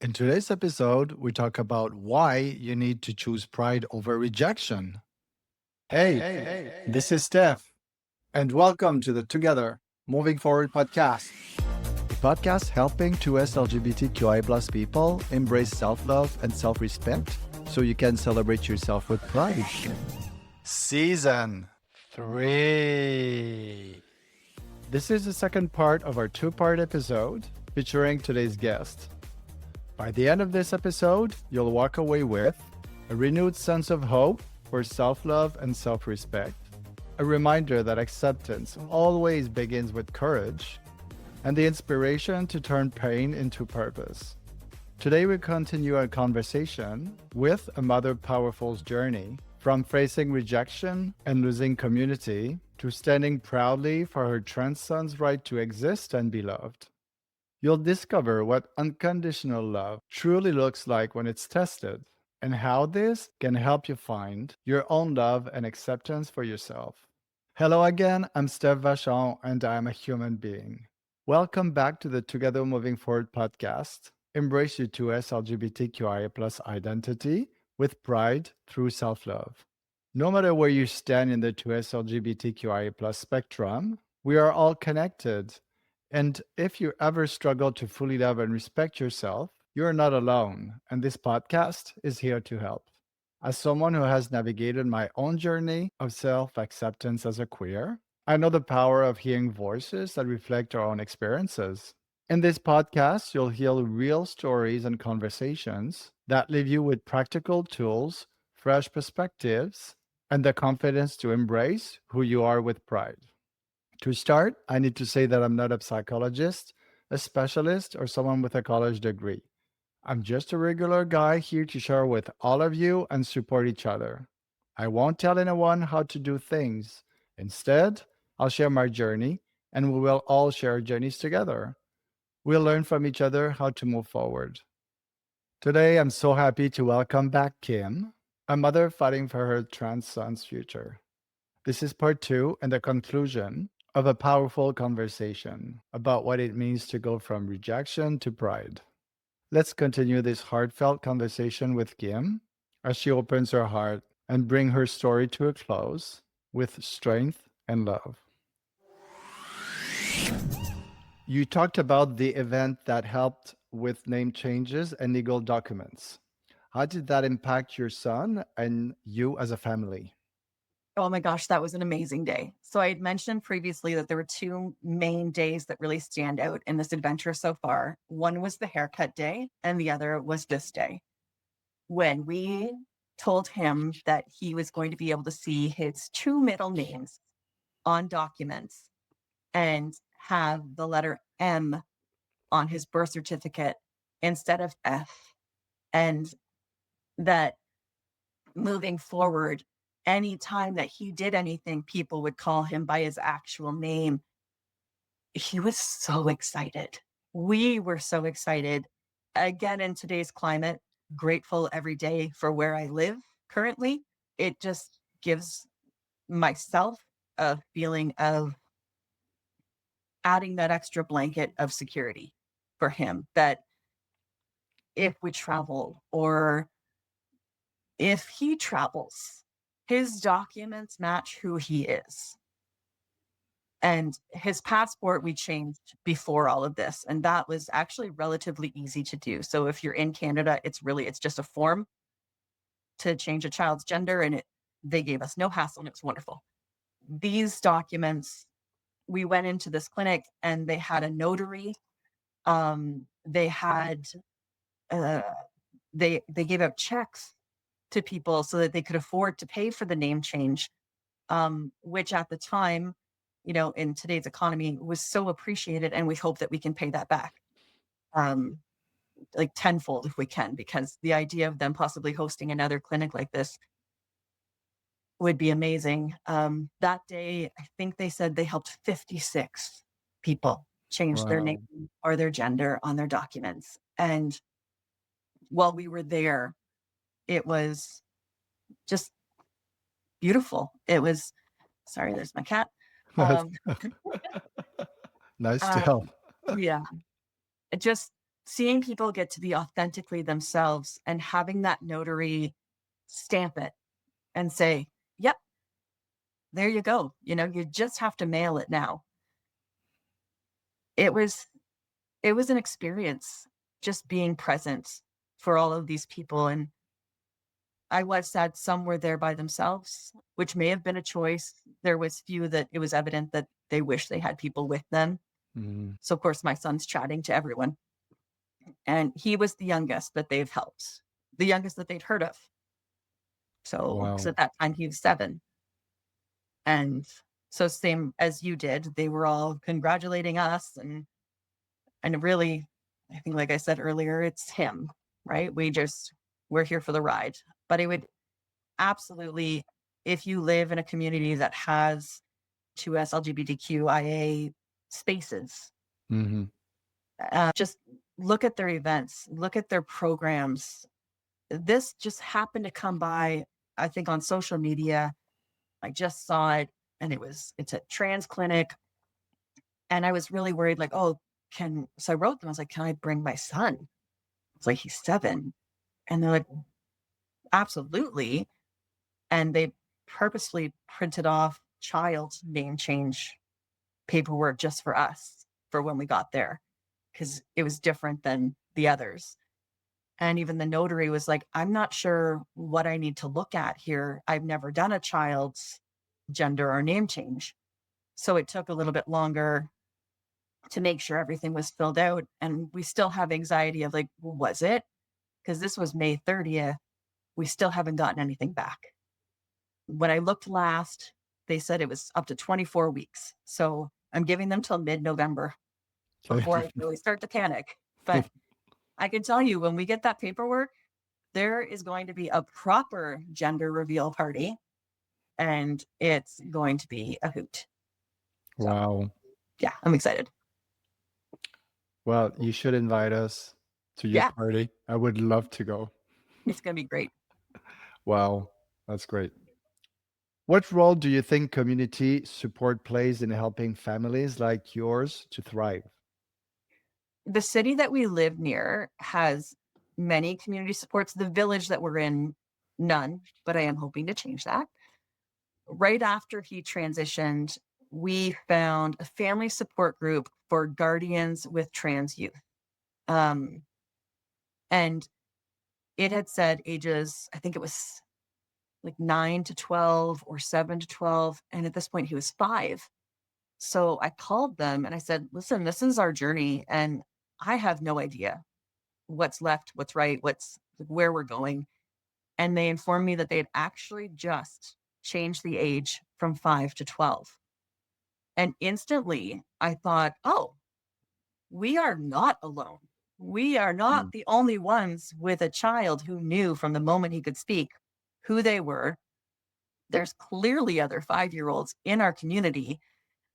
In today's episode, we talk about why you need to choose pride over rejection. Hey, this is Steph, and welcome to the Together Moving Forward podcast. A podcast helping 2S LGBTQI plus people embrace self love and self respect so you can celebrate yourself with pride. Season 3. This is the second part of our two-part episode featuring today's guest. By the end of this episode, you'll walk away with a renewed sense of hope for self-love and self-respect, a reminder that acceptance always begins with courage, and the inspiration to turn pain into purpose. Today we continue our conversation with a mother powerful's journey from facing rejection and losing community to standing proudly for her trans son's right to exist and be loved. You'll discover what unconditional love truly looks like when it's tested, and how this can help you find your own love and acceptance for yourself. Hello again, I'm Steph Vachon, and I'm a human being. Welcome back to the Together Moving Forward podcast. Embrace your 2S LGBTQIA plus identity with pride through self-love. No matter where you stand in the 2S LGBTQIA plus spectrum, we are all connected. And if you ever struggle to fully love and respect yourself, you're not alone, and this podcast is here to help. As someone who has navigated my own journey of self-acceptance as a queer, I know the power of hearing voices that reflect our own experiences. In this podcast, you'll hear real stories and conversations that leave you with practical tools, fresh perspectives, and the confidence to embrace who you are with pride. To start, I need to say that I'm not a psychologist, a specialist, or someone with a college degree. I'm just a regular guy here to share with all of you and support each other. I won't tell anyone how to do things. Instead, I'll share my journey, and we will all share our journeys together. We'll learn from each other how to move forward. Today, I'm so happy to welcome back Kim, a mother fighting for her trans son's future. This is part 2 and the conclusion of a powerful conversation about what it means to go from rejection to pride. Let's continue this heartfelt conversation with Kim as she opens her heart and bring her story to a close with strength and love. You talked about the event that helped with name changes and legal documents. How did that impact your son and you as a family? Oh my gosh, that was an amazing day. So I had mentioned previously that there were two main days that really stand out in this adventure so far. One was the haircut day, and the other was this day when we told him that he was going to be able to see his two middle names on documents and have the letter M on his birth certificate instead of F. And that moving forward, anytime that he did anything, people would call him by his actual name. He was so excited. We were so excited. Again, in today's climate, grateful every day for where I live currently. It just gives myself a feeling of adding that extra blanket of security for him, that if we travel or if he travels, his documents match who he is. And his passport we changed before all of this, and that was actually relatively easy to do. So if you're in Canada, it's just a form to change a child's gender, and they gave us no hassle, and it was wonderful. These documents, we went into this clinic and they had a notary. They had they gave out checks to people so that they could afford to pay for the name change, which at the time, in today's economy was so appreciated. And we hope that we can pay that back, like tenfold if we can, because the idea of them possibly hosting another clinic like this would be amazing. That day, I think they said they helped 56 people change their Wow. name or their gender on their documents. And while we were there, it was just beautiful. It was, sorry, there's my cat. Um, Nice to um, help. yeah, it just seeing people get to be authentically themselves and having that notary stamp it and say, yep, there you go. You just have to mail it now. It was it was an experience just being present for all of these people. And I was sad some were there by themselves, which may have been a choice. There was few that it was evident that they wish they had people with them. Mhm. So of course my son's chatting to everyone. And he was the youngest that they've helped, the youngest that they'd heard of. So, because Wow. at that time he was 7. And so same as you did, they were all congratulating us, and really, I think like I said earlier, it's him, right? We're here for the ride. But it would absolutely, if you live in a community that has 2S LGBTQIA spaces, Mhm. just look at their events, look at their programs. This just happened to come by, I think, on social media. I just saw it, and it's a trans clinic. And I was really worried, like, oh, so I wrote them. I was like, can I bring my son? It's like, he's 7. And they're like, absolutely. And they purposely printed off child's name change paperwork just for us for when we got there, because it was different than the others. And even the notary was like, I'm not sure what I need to look at here. I've never done a child's gender or name change. So it took a little bit longer to make sure everything was filled out. And we still have anxiety of like, well, was it? Because this was May 30th. We still haven't gotten anything back. When I looked last, they said it was up to 24 weeks. So I'm giving them till mid-November Okay. before I really start to panic. But I can tell you, when we get that paperwork, there is going to be a proper gender reveal party, and it's going to be a hoot. So Wow. yeah, I'm excited. Well, you should invite us to your Yeah, party. I would love to go. it's going to be great. Wow. That's great. What role do you think community support plays in helping families like yours to thrive? The city that we live near has many community supports. The village that we're in, none, but I am hoping to change that. Right after he transitioned, we found a family support group for guardians with trans youth. Um, and it had said ages, I think it was like 9 to 12 or 7 to 12. And at this point, he was 5. So I called them and I said, listen, this is our journey. And I have no idea what's left, what's right, where we're going. And they informed me that they had actually just changed the age from 5 to 12. And instantly I thought, oh, we are not alone. We are not Mm. the only ones with a child who knew from the moment he could speak who they were. There's clearly other 5-year-olds in our community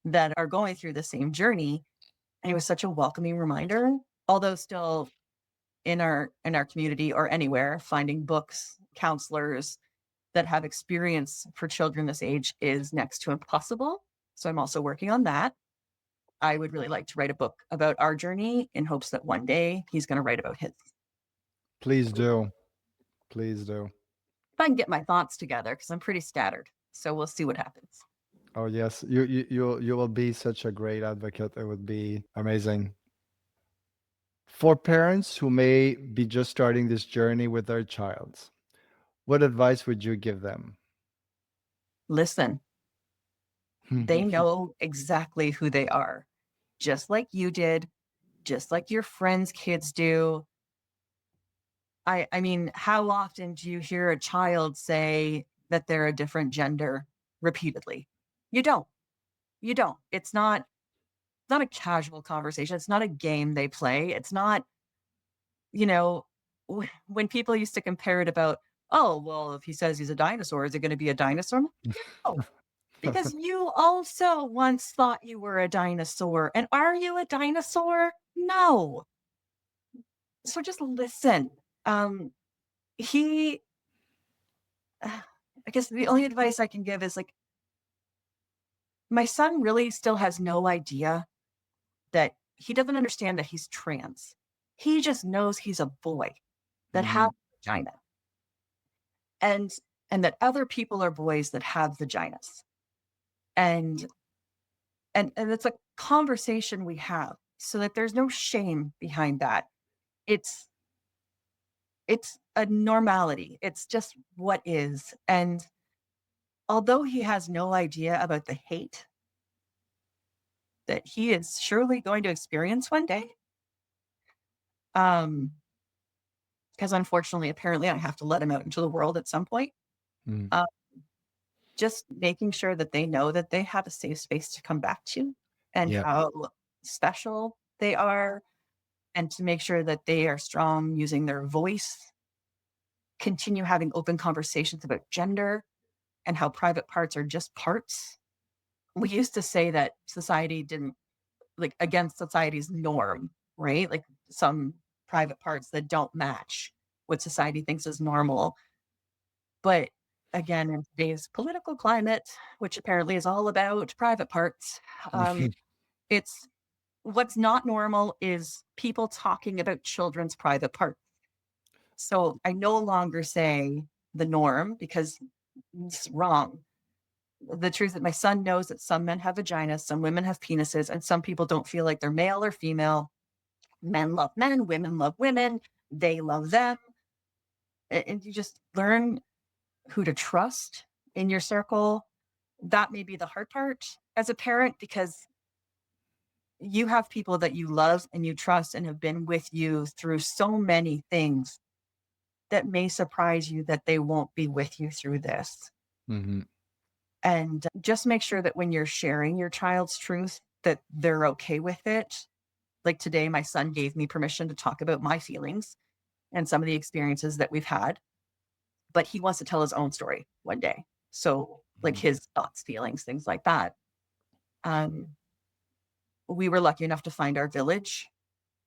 that are going through the same journey. And it was such a welcoming reminder, although still in our community or anywhere, finding books, counselors that have experience for children this age is next to impossible. So I'm also working on that. I would really like to write a book about our journey in hopes that one day he's going to write about his. Please do. Please do. If I can get my thoughts together, because I'm pretty scattered. So we'll see what happens. Oh yes, you will be such a great advocate. It would be amazing. For parents who may be just starting this journey with their child, what advice would you give them? Listen, they know exactly who they are, just like you did, just like your friends' kids do. I mean, how often do you hear a child say that they're a different gender repeatedly? You don't. You don't. It's not a casual conversation. It's not a game they play. It's not, you know, when people used to compare it about, oh, well, if he says he's a dinosaur, is it going to be a dinosaur? No, because you also once thought you were a dinosaur. And are you a dinosaur? No. So just listen. Um, he I guess the only advice I can give is like, my son really still has no idea that he doesn't understand that he's trans. He just knows he's a boy that has Mhm. a vagina, and that other people are boys that have vaginas. And and it's a conversation we have so that there's no shame behind that. It's it's a normality. It's just what is. And although he has no idea about the hate that he is surely going to experience one day, um, because unfortunately, apparently, I have to let him out into the world at some point. Mm. Uh, just making sure that they know that they have a safe space to come back to and Yeah. how special they are, and to make sure that they are strong using their voice, continue having open conversations about gender and how private parts are just parts. We used to say that society didn't, like, against society's norm, right? Like some private parts that don't match what society thinks is normal. But again, in today's political climate, which apparently is all about private parts, it's what's not normal is people talking about children's private parts. So I no longer say the norm because it's wrong. The truth that my son knows that some men have vaginas, some women have penises, and some people don't feel like they're male or female. Men love men, women love women, they love them. And you just learn who to trust in your circle. That may be the hard part as a parent because you have people that you love and you trust and have been with you through so many things that may surprise you that they won't be with you through this. Mhm. And just make sure that when you're sharing your child's truth, that they're okay with it. Like today, my son gave me permission to talk about my feelings and some of the experiences that we've had, but he wants to tell his own story one day. So, like Mhm. his thoughts, feelings, things like that. Um, we were lucky enough to find our village,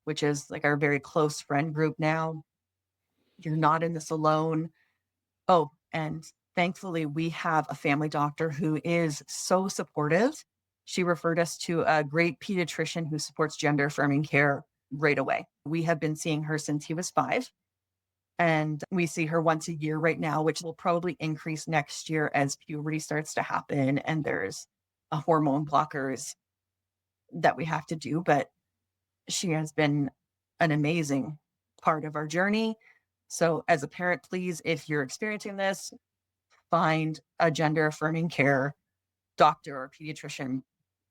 which is like our very close friend group now. You're not in this alone. Oh, and thankfully, we have a family doctor who is so supportive. She referred us to a great pediatrician who supports gender affirming care right away. We have been seeing her since he was 5, and we see her once a year right now, which will probably increase next year as puberty starts to happen and there's a hormone blockers that we have to do. But she has been an amazing part of our journey. So, as a parent, please, if you're experiencing this, find a gender affirming care doctor or pediatrician.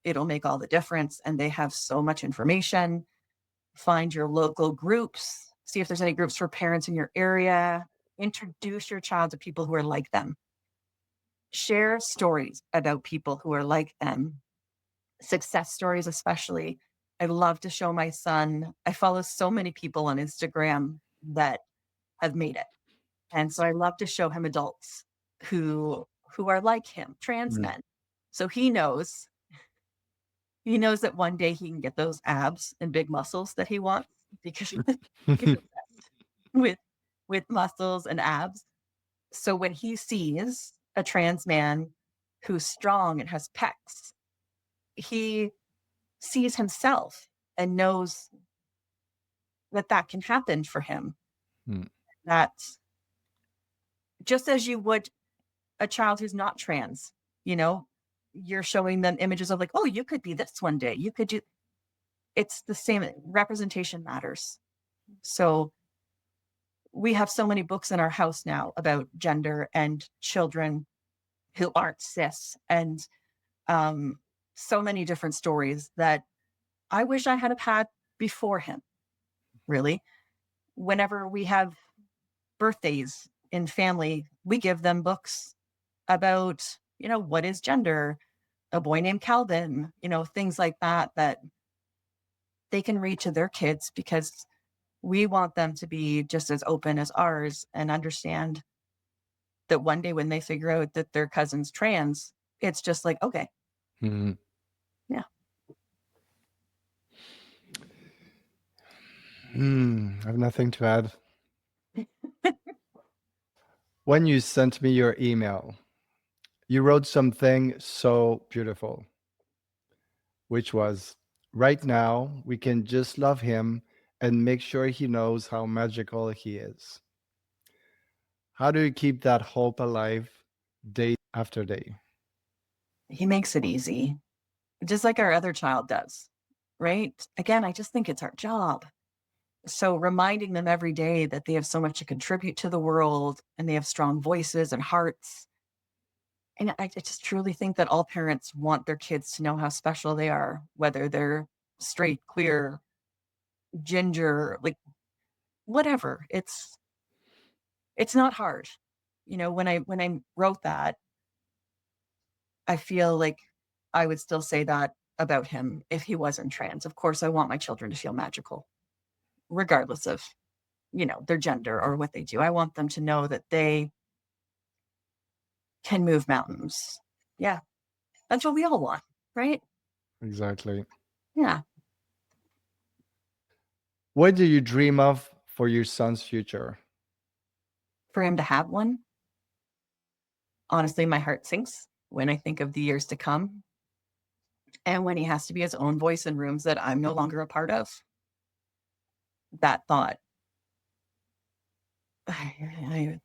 It'll make all the difference. And they have so much information. Find your local groups, see if there's any groups for parents in your area. Introduce your child to people who are like them. Share stories about people who are like them, success stories, especially. I love to show my son. I follow so many people on Instagram that have made it. And so I love to show him adults who are like him, trans Mm. men. So he knows that one day he can get those abs and big muscles that he wants because he's obsessed with muscles and abs. So when he sees a trans man who's strong and has pecs, he sees himself and knows that that can happen for him. Mm. That just as you would a child who's not trans, you know, you're showing them images of like, oh, you could be this one day. You could do it's the same. Representation matters. So we have so many books in our house now about gender and children who aren't cis and um, so many different stories that I wish I had have had before him, really. Whenever we have birthdays in family, we give them books about, what is gender, a boy named Calvin, things like that, that they can read to their kids because we want them to be just as open as ours and understand that one day when they figure out that their cousin's trans, it's just like, okay, Mhm. yeah. I have nothing to add. When you sent me your email, you wrote something so beautiful, which was, right now, we can just love him and make sure he knows how magical he is. How do you keep that hope alive day after day? He makes it easy, just like our other child does, right? Again, I just think it's our job. So reminding them every day that they have so much to contribute to the world and they have strong voices and hearts. And I just truly think that all parents want their kids to know how special they are, whether they're straight, queer, ginger, like whatever. It's not hard. When I wrote that, I feel like I would still say that about him if he wasn't trans. Of course, I want my children to feel magical, regardless of, their gender or what they do. I want them to know that they can move mountains. Yeah, that's what we all want, right? Exactly. Yeah. What do you dream of for your son's future? For him to have one, honestly, my heart sinks when I think of the years to come and when he has to be his own voice in rooms that I'm no longer a part of. That thought, I,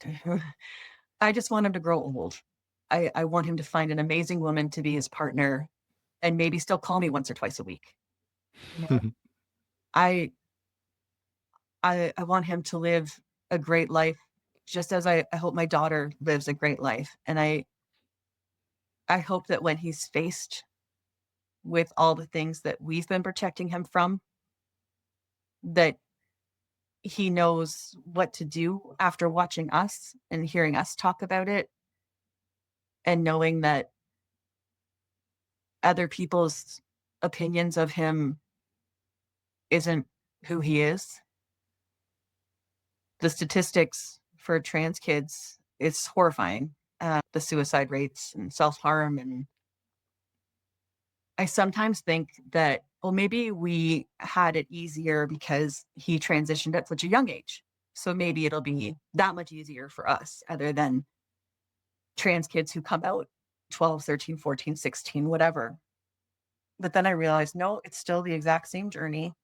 I just want him to grow old. I want him to find an amazing woman to be his partner and maybe still call me once or twice a week. You know, I I want him to live a great life just as I hope my daughter lives a great life. And I hope that when he's faced with all the things that we've been protecting him from, that he knows what to do after watching us and hearing us talk about it and knowing that other people's opinions of him isn't who he is. The statistics for trans kids is horrifying. The suicide rates and self-harm. And I sometimes think that, well, maybe we had it easier because he transitioned at such a young age. So maybe it'll be that much easier for us other than trans kids who come out 12, 13, 14, 16, whatever. But then I realized, no, it's still the exact same journey.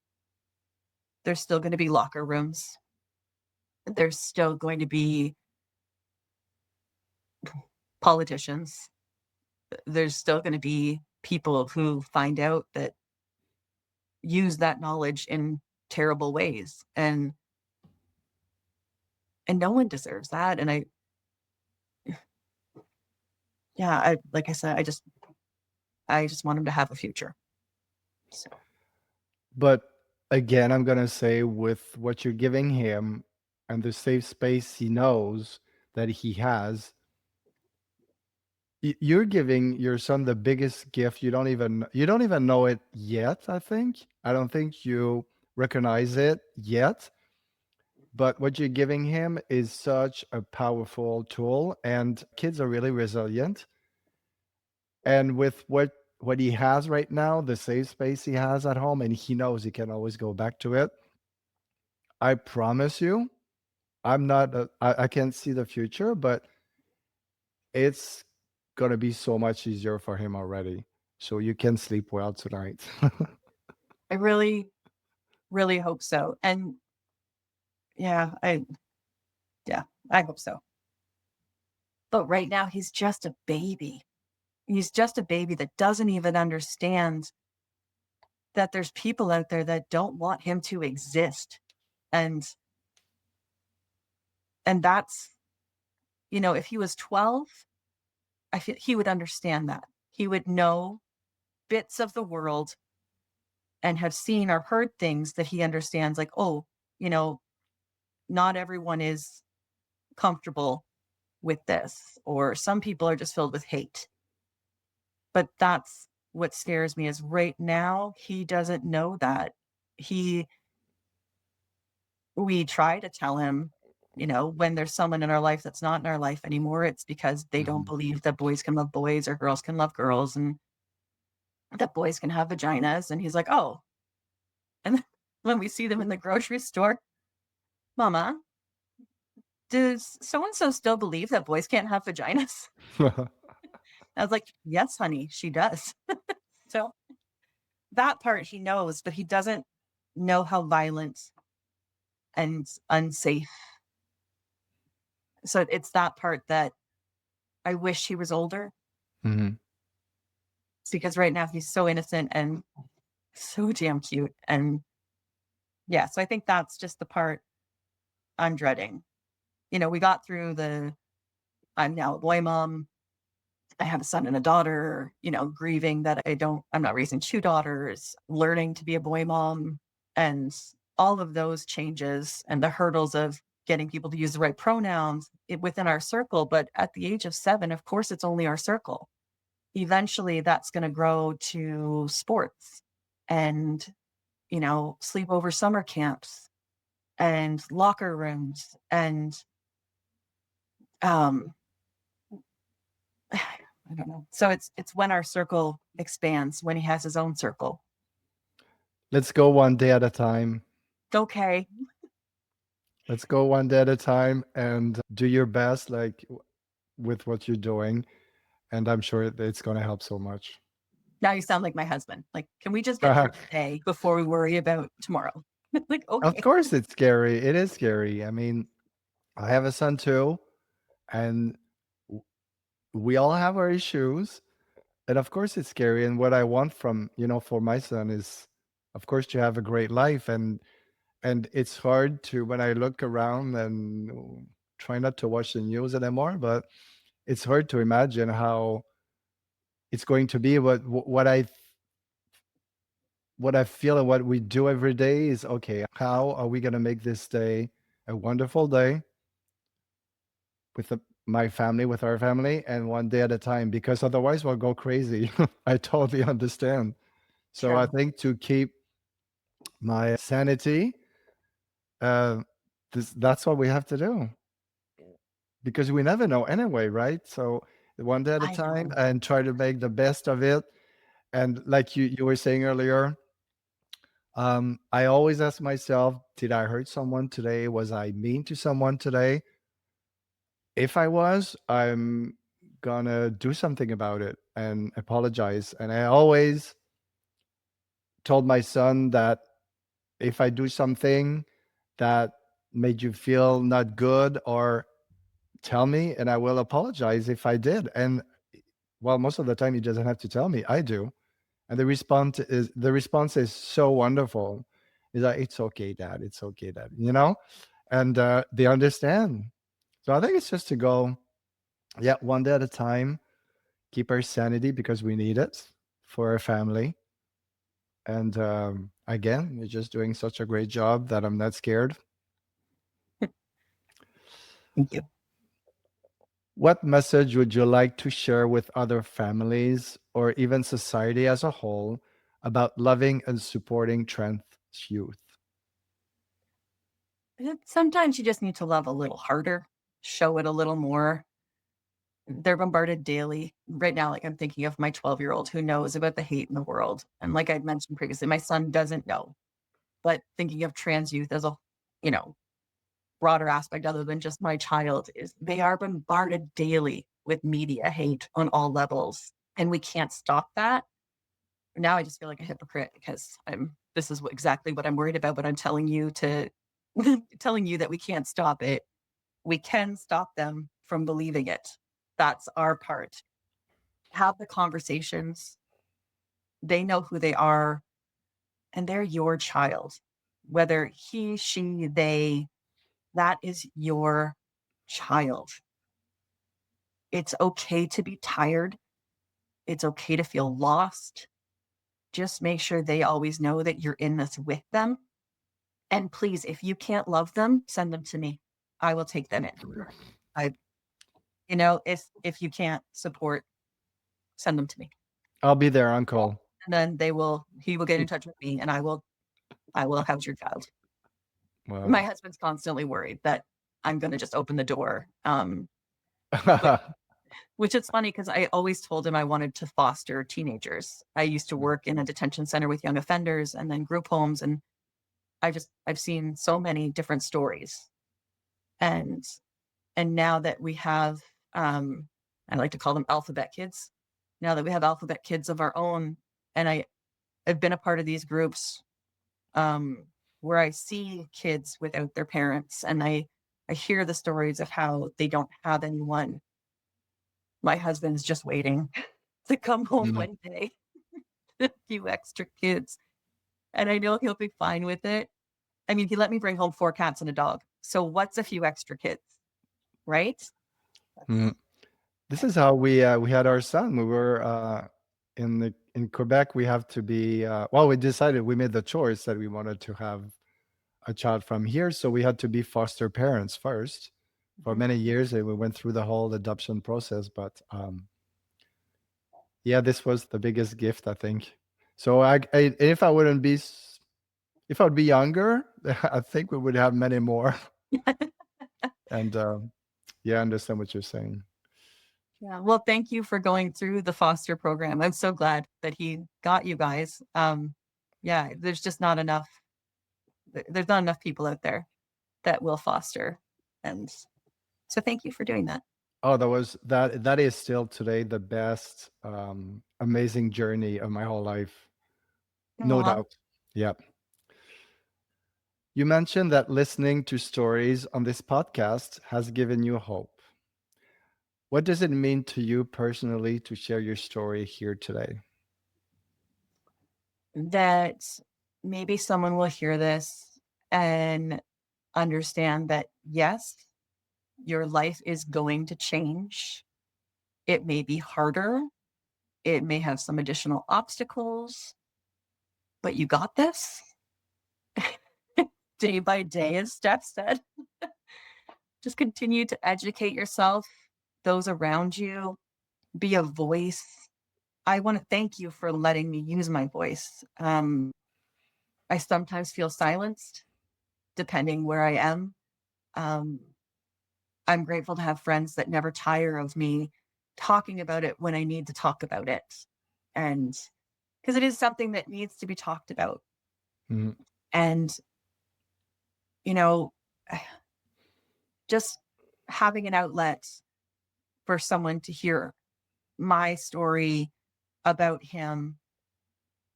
There's still going to be locker rooms. There's still going to be politicians. There's still going to be people who find out that use that knowledge in terrible ways. And no one deserves that. And I like I said, I just want him to have a future. So But again, I'm going to say with what you're giving him and the safe space he knows that he has, you're giving your son the biggest gift. You don't even know it yet, I think. I don't think you recognize it yet, but what you're giving him is such a powerful tool, and kids are really resilient. And with what he has right now, the safe space he has at home, and he knows he can always go back to it, I promise you, I can't see the future, but it's gonna be so much easier for him already. So you can sleep well tonight. I really, really hope so. And yeah, I hope so. But right now he's just a baby. He's just a baby that doesn't even understand that there's people out there that don't want him to exist. And that's, if he was 12, I feel he would understand that. He would know bits of the world and have seen or heard things that he understands, like, oh, you know, not everyone is comfortable with this, or some people are just filled with hate. But that's what scares me is right now he doesn't know that. He We try to tell him, when there's someone in our life that's not in our life anymore, it's because they don't Mhm. believe that boys can love boys or girls can love girls and that boys can have vaginas. And he's like, oh. And then when we see them in the grocery store, Mama, does so and so still believe that boys can't have vaginas? I was like, yes, honey, she does. So that part he knows, but he doesn't know how violent and unsafe. So it's that part that I wish he was older. Mhm. It's because right now he's so innocent and so damn cute. And yeah, so I think that's just the part I'm dreading. We got through I'm now a boy mom. I have a son and a daughter, grieving that I'm not raising two daughters, learning to be a boy mom, and all of those changes and the hurdles of getting people to use the right pronouns within our circle. But at the age of 7, of course, it's only our circle. Eventually, that's going to grow to sports and, sleepover summer camps and locker rooms and, um, I don't know. So it's when our circle expands, when he has his own circle. Let's go one day at a time. Okay. Let's go one day at a time and do your best, like with what you're doing. And I'm sure it's going to help so much. Now you sound like my husband. Like, can we just get through today before we worry about tomorrow? Like, Of okay. course, it's scary. It is scary. I mean, I have a son too, and w- we all have our issues. And of course, it's scary. And what I want from, for my son is, of course, to have a great life. And it's hard to when I look around and try not to watch the news anymore, but it's hard to imagine how it's going to be. What I feel and what we do every day is okay. How are we going to make this day a wonderful day with my family, with our family, and one day at a time? Because otherwise, we'll go crazy. I totally understand. So I True. think to keep my sanity, uh, that's what we have to do because we never know anyway, right? So one day at a I time know. and try to make the best of it. And like you were saying earlier, I always ask myself, did I hurt someone today? Was I mean to someone today? If I was, I'm gonna do something about it and apologize. And I always told my son that if I do something that made you feel not good, or tell me and I will apologize if I did. And well, most of the time he doesn't have to tell me, I do. And the response is so wonderful. He's like, it's okay, Dad. It's okay, Dad. And they understand. So I think it's just to go, yeah, one day at a time, keep our sanity because we need it for our family. And again, you're just doing such a great job that I'm not scared. Thank you. What message would you like to share with other families or even society as a whole about loving and supporting trans youth? Sometimes you just need to love a little harder, show it a little more. They're bombarded daily. Right now, like I'm thinking of my 12-year-old who knows about the hate in the world. And like I'd mentioned previously, my son doesn't know. But thinking of trans youth as a, you know, broader aspect other than just my child is they are bombarded daily with media hate on all levels. And we can't stop that. Now I just feel like a hypocrite because this is exactly what I'm worried about, but I'm telling you to telling you that we can't stop it. We can stop them from believing it. That's our part. Have the conversations. They know who they are and they're your child. Whether he, she, they, that is your child. It's okay to be tired. It's okay to feel lost. Just make sure they always know that you're in this with them. And please, if you can't love them, send them to me. I will take them in. I, if you can't support, send them to me. I'll be there, Uncle. And then he will get in touch with me and I will house your child. Well, My husband's constantly worried that I'm going to just open the door. Which, which is funny because I always told him I wanted to foster teenagers. I used to work in a detention center with young offenders and then group homes. And I've seen so many different stories. And now that we have, I like to call them alphabet kids. Now that we have alphabet kids of our own, and I've been a part of these groups, um, where I see kids without their parents and I hear the stories of how they don't have anyone. My husband's just waiting to come home Mm, one day, a few extra kids. And I know he'll be fine with it. I mean, he let me bring home 4 cats and a dog. So what's a few extra kids, right? That's mm. This is how we had our son. We were in Quebec. We have to be well. We decided, we made the choice that we wanted to have a child from here, so we had to be foster parents first for mhm. many years, and we went through the whole adoption process. But yeah, this was the biggest gift, I think. So if I wouldn't be if I would be younger, I think we would have many more. And yeah, I understand what you're saying. Yeah. Well, thank you for going through the foster program. I'm so glad that he got you guys. Yeah, there's just not enough. There's not enough people out there that will foster, and so thank you for doing that. Oh, that is still today the best amazing journey of my whole life. No Aw. doubt. Yeah. You mentioned that listening to stories on this podcast has given you hope. What does it mean to you personally to share your story here today? That maybe someone will hear this and understand that yes, your life is going to change. It may be harder. It may have some additional obstacles, but you got this. Day by day, as Steph said. Just continue to educate yourself, those around you, be a voice. I want to thank you for letting me use my voice. I sometimes feel silenced depending where I am. Um, I'm grateful to have friends that never tire of me talking about it when I need to talk about it. And because it is something that needs to be talked about. Mhm. And, you know, just having an outlet for someone to hear my story about him,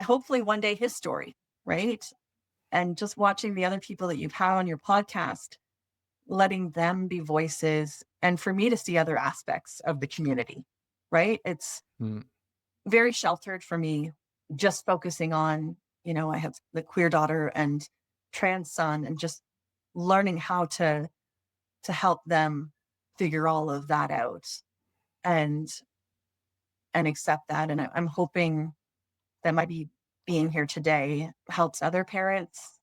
hopefully one day his story, right? And just watching the other people that you've had on your podcast, letting them be voices, and for me to see other aspects of the community, right? It's Mhm. very sheltered for me, just focusing on, I have the queer daughter and trans son, and just learning how to help them figure all of that out and accept that. And I'm hoping that might be being here today helps other parents,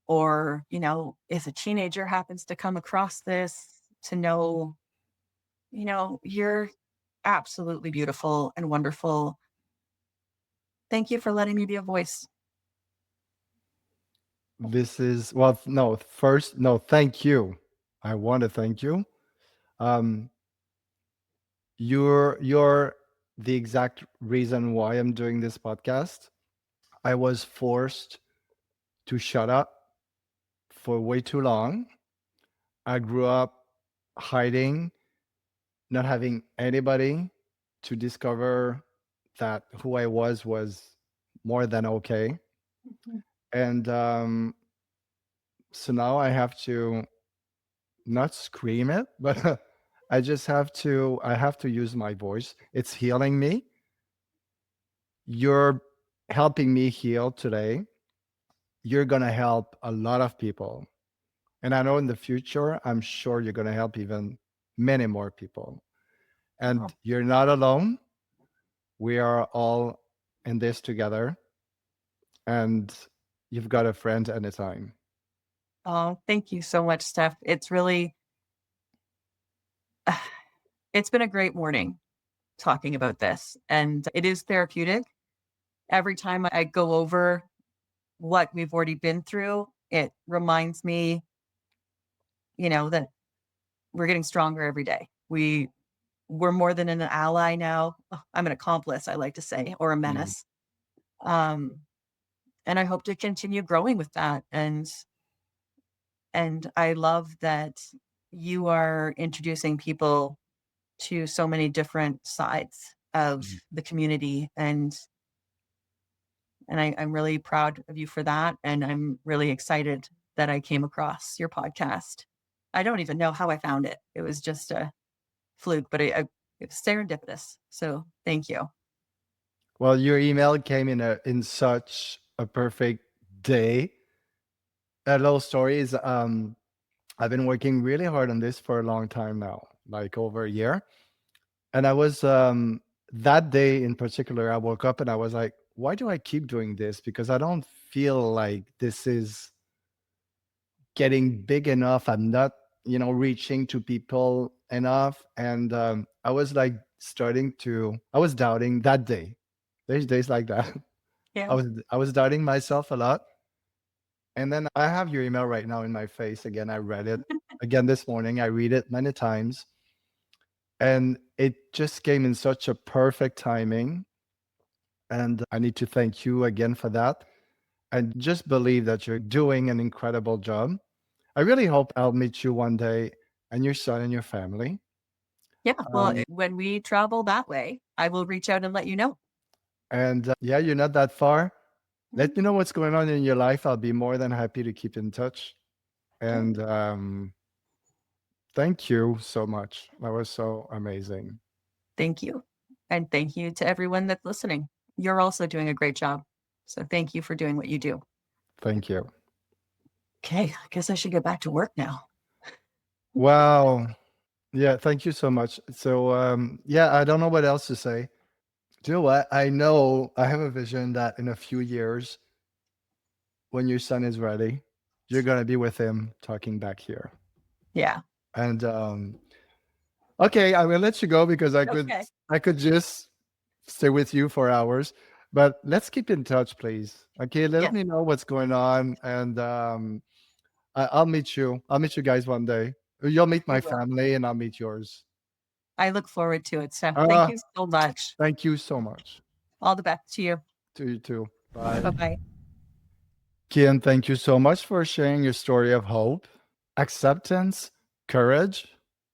or if a teenager happens to come across this, to know, you're absolutely beautiful and wonderful. Thank you for letting me be a voice. This is, well, no, first, no, thank you. I want to thank you. Um, you're the exact reason why I'm doing this podcast. I was forced to shut up for way too long. I grew up hiding, not having anybody to discover that who I was more than okay. Mhm. And so now I have to not scream it, but I have to use my voice. It's healing me. You're helping me heal today. You're going to help a lot of people. And I know in the future, I'm sure you're going to help even many more people. Oh, And you're not alone. We are all in this together. And you've got a friend anytime. oh, thank you so much, Steph. It's really, it's been a great morning talking about this, and it is therapeutic. Every time I go over what we've already been through, it reminds me, that we're getting stronger every day. We're more than an ally now. I'm an accomplice, I like to say, or a Mm. menace. Um, and I hope to continue growing with that. And I love that you are introducing people to so many different sides of Mm. the community, and And I'm really proud of you for that. And I'm really excited that I came across your podcast. I don't even know how I found it. It was just a fluke, but it was serendipitous. So thank you. Well, your email came in such a perfect day. That little story is I've been working really hard on this for a long time now, like over a year. And I was that day in particular, I woke up and I was like, why do I keep doing this? Because I don't feel like this is getting big enough. I'm not, reaching to people enough. And I was like I was doubting that day. There's days like that. I Yeah. was I was doubting myself a lot. And then I have your email right now in my face. Again, I read it again this morning. I read it many times. And it just came in such a perfect timing. And I need to thank you again for that. And just believe that you're doing an incredible job. I really hope I'll meet you one day and your son and your family. Yeah. Well, Um, when we travel that way, I will reach out and let you know. and yeah, you're not that far. Let Mhm. me know what's going on in your life. I'll be more than happy to keep in touch. Okay. And thank you so much. That was so amazing. Thank you. And thank you to everyone that's listening. You're also doing a great job. So thank you for doing what you do. Thank you. Okay. I guess I should get back to work now. Wow. Yeah, thank you so much. So yeah, I don't know what else to say. Do you know what? I know I have a vision that in a few years, when your son is ready, you're gonna be with him talking back here. Yeah. And okay, I will let you go because Okay. I could just stay with you for hours. But let's keep in touch, please. Okay, let Yes, me know what's going on, and I'll meet you. I'll meet you guys one day. You'll meet we my will. family, and I'll meet yours. I look forward to it. So thank Uh, you so much. Thank you so much. All the best to you. To you too. Bye Bye. bye. Kian, thank you so much for sharing your story of hope, acceptance, courage,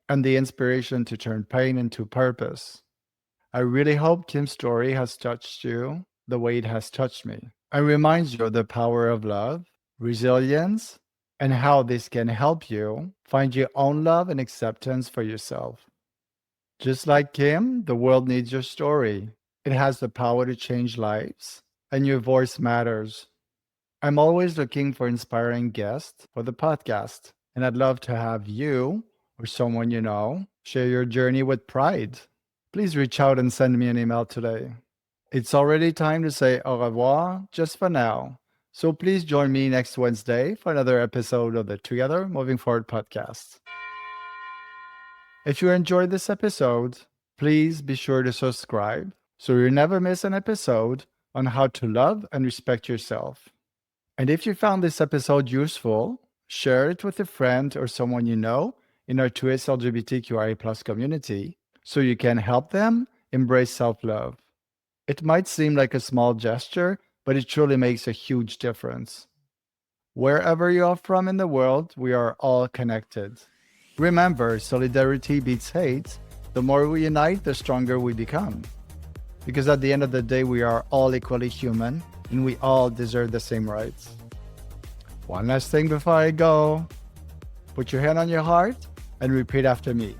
and the inspiration to turn pain into purpose. I really hope Kim's story has touched you the way it has touched me and reminds you of the power of love, resilience, and how this can help you find your own love and acceptance for yourself. Just like Kim, the world needs your story. It has the power to change lives, and your voice matters. I'm always looking for inspiring guests for the podcast, and I'd love to have you or someone you know share your journey with pride. Please reach out and send me an email today. It's already time to say au revoir just for now. So please join me next Wednesday for another episode of the Together Moving Forward podcast. If you enjoyed this episode, please be sure to subscribe so you never miss an episode on how to love and respect yourself. And if you found this episode useful, share it with a friend or someone you know in our 2S LGBTQIA+ community so you can help them embrace self-love. It might seem like a small gesture, but it truly makes a huge difference. Wherever you are from in the world, we are all connected. Remember, solidarity beats hate. The more we unite, the stronger we become. Because at the end of the day, we are all equally human and we all deserve the same rights. One last thing before I go. Put your hand on your heart and repeat after me.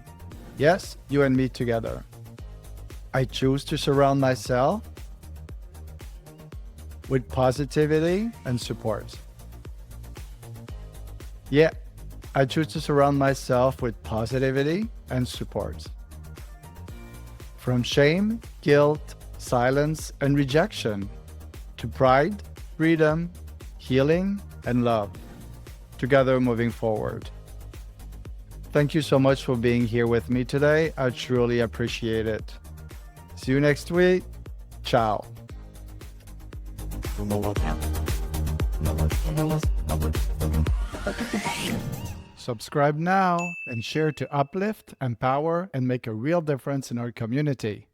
Yes, you and me together. I choose to surround myself with positivity and support. Yeah, I choose to surround myself with positivity and support. From shame, guilt, silence, and rejection to pride, freedom, healing, and love. Together moving forward. Thank you so much for being here with me today. I truly appreciate it. See you next week. Ciao. Subscribe now and share to uplift, empower, and make a real difference in our community.